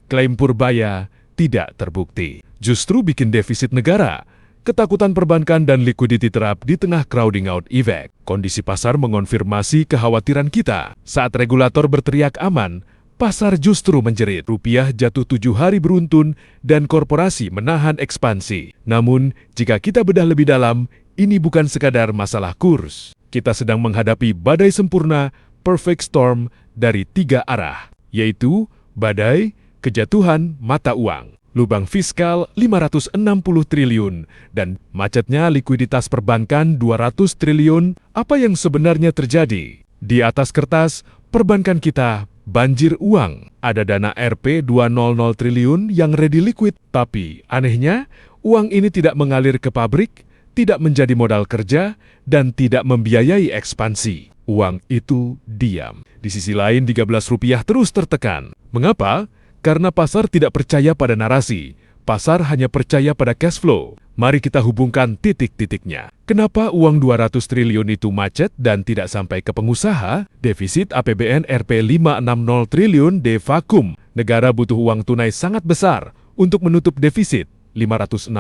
Klaim Purbaya tidak terbukti. Justru bikin defisit negara. Ketakutan perbankan dan likuiditi terap di tengah crowding out effect. Kondisi pasar mengonfirmasi kekhawatiran kita. Saat regulator berteriak aman, pasar justru menjerit. Rupiah jatuh 7 hari beruntun dan korporasi menahan ekspansi. Namun, jika kita bedah lebih dalam, ini bukan sekadar masalah kurs. Kita sedang menghadapi badai sempurna, perfect storm dari 3 arah, yaitu badai, kejatuhan mata uang, lubang fiskal 560 triliun, dan macetnya likuiditas perbankan 200 triliun. Apa yang sebenarnya terjadi? Di atas kertas, perbankan kita banjir uang. Ada dana Rp 200 triliun yang ready liquid, tapi anehnya, uang ini tidak mengalir ke pabrik, tidak menjadi modal kerja, dan tidak membiayai ekspansi. Uang itu diam. Di sisi lain, Rp13 terus tertekan. Mengapa? Karena pasar tidak percaya pada narasi. Pasar hanya percaya pada cash flow. Mari kita hubungkan titik-titiknya. Kenapa uang 200 triliun itu macet dan tidak sampai ke pengusaha? Defisit APBN Rp 560 triliun de vakum. Negara butuh uang tunai sangat besar untuk menutup defisit 560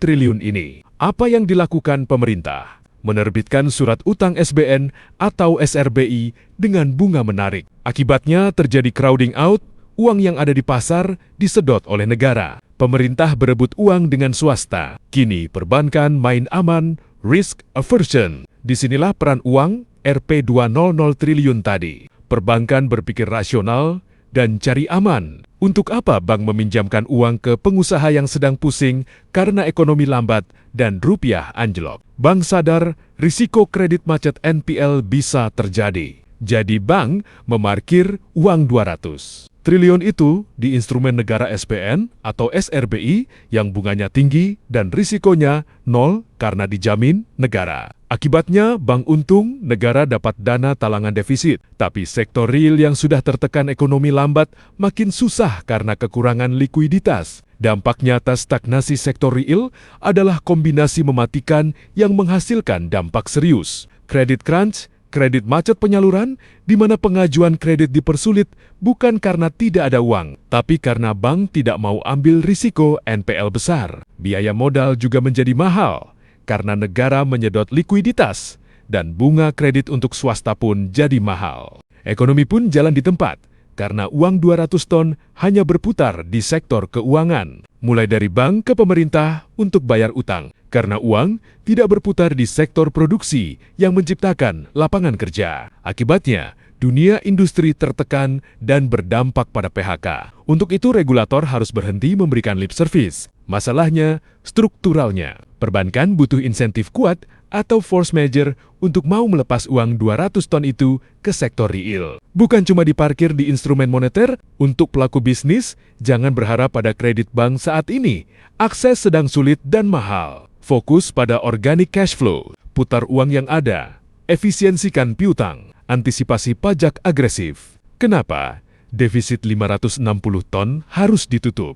triliun ini. Apa yang dilakukan pemerintah? Menerbitkan surat utang SBN atau SRBI dengan bunga menarik. Akibatnya terjadi crowding out. Uang yang ada di pasar disedot oleh negara. Pemerintah berebut uang dengan swasta. Kini perbankan main aman, risk aversion. Disinilah peran uang Rp 200 triliun tadi. Perbankan berpikir rasional dan cari aman. Untuk apa bank meminjamkan uang ke pengusaha yang sedang pusing karena ekonomi lambat dan rupiah anjlok? Bank sadar risiko kredit macet NPL bisa terjadi. Jadi bank memarkir uang 200 triliun itu di instrumen negara SBN atau SRBI yang bunganya tinggi dan risikonya nol karena dijamin negara. Akibatnya bank untung, negara dapat dana talangan defisit. Tapi sektor real yang sudah tertekan ekonomi lambat makin susah karena kekurangan likuiditas. Dampak nyata stagnasi sektor real adalah kombinasi mematikan yang menghasilkan dampak serius. Credit crunch, kredit macet penyaluran, di mana pengajuan kredit dipersulit bukan karena tidak ada uang, tapi karena bank tidak mau ambil risiko NPL besar. Biaya modal juga menjadi mahal, karena negara menyedot likuiditas, dan bunga kredit untuk swasta pun jadi mahal. Ekonomi pun jalan di tempat, karena uang 200 ton hanya berputar di sektor keuangan, mulai dari bank ke pemerintah untuk bayar utang. Karena uang tidak berputar di sektor produksi yang menciptakan lapangan kerja. Akibatnya, dunia industri tertekan dan berdampak pada PHK. Untuk itu, regulator harus berhenti memberikan lip service. Masalahnya, strukturalnya. Perbankan butuh insentif kuat atau force major untuk mau melepas uang 200 ton itu ke sektor real. Bukan cuma diparkir di instrumen moneter. Untuk pelaku bisnis, jangan berharap pada kredit bank saat ini. Akses sedang sulit dan mahal. Fokus pada organic cash flow, putar uang yang ada, efisiensikan piutang, antisipasi pajak agresif. Kenapa? Defisit 560 ton harus ditutup.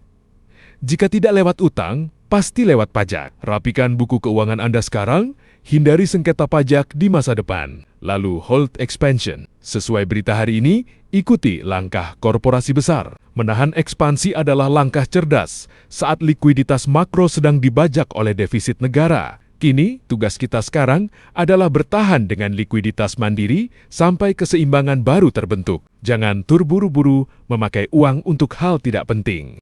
Jika tidak lewat utang, pasti lewat pajak. Rapikan buku keuangan Anda sekarang, hindari sengketa pajak di masa depan. Lalu hold expansion. Sesuai berita hari ini, ikuti langkah korporasi besar. Menahan ekspansi adalah langkah cerdas saat likuiditas makro sedang dibajak oleh defisit negara. Kini, tugas kita sekarang adalah bertahan dengan likuiditas mandiri sampai keseimbangan baru terbentuk. Jangan terburu-buru memakai uang untuk hal tidak penting.